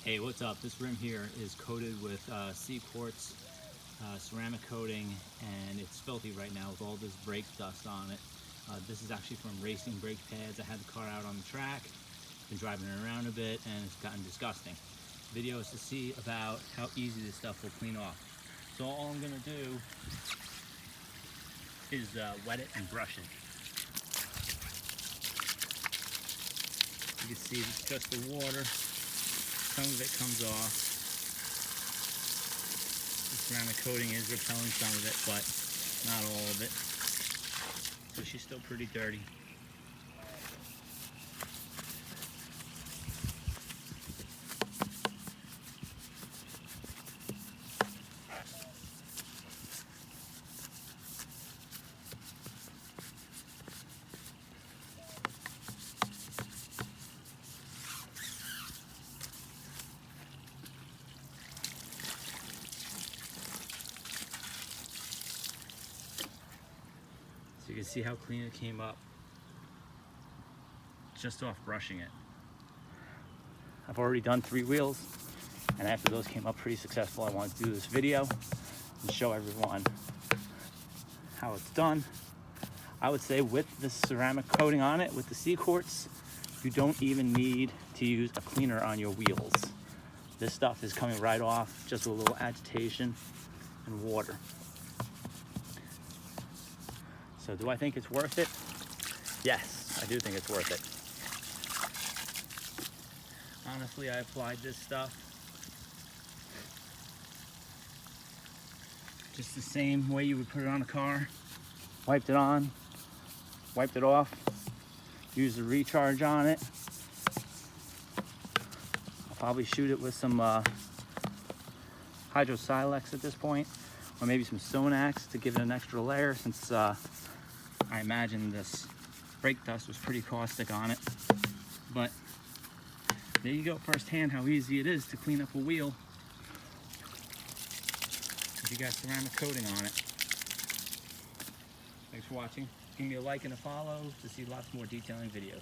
Hey, what's up? This rim here is coated with CQUARTZ ceramic coating, and it's filthy right now with all this brake dust on it. This is actually from racing brake pads. I had the car out on the track, been driving it around a bit, and it's gotten disgusting. The video is to see about how easy this stuff will clean off. So all I'm gonna do is wet it and brush it. You can see it's just the water. Some of it comes off. The ceramic coating is repelling some of it, but not all of it. So she's still pretty dirty. So you can see how clean it came up just off brushing it. I've already done 3 wheels, and after those came up pretty successful, I wanted to do this video and show everyone how it's done. I would say with the ceramic coating on it, with the CQUARTZ, you don't even need to use a cleaner on your wheels. This stuff is coming right off just with a little agitation and water. So do I think it's worth it? Yes, I do think it's worth it. Honestly, I applied this stuff just the same way you would put it on a car. Wiped it on, wiped it off, used the recharge on it. I'll probably shoot it with some hydrosilex at this point, or maybe some Sonax to give it an extra layer, since I imagine this brake dust was pretty caustic on it. But there you go, firsthand how easy it is to clean up a wheel if you got ceramic coating on it. Thanks for watching. Give me a like and a follow to see lots more detailing videos.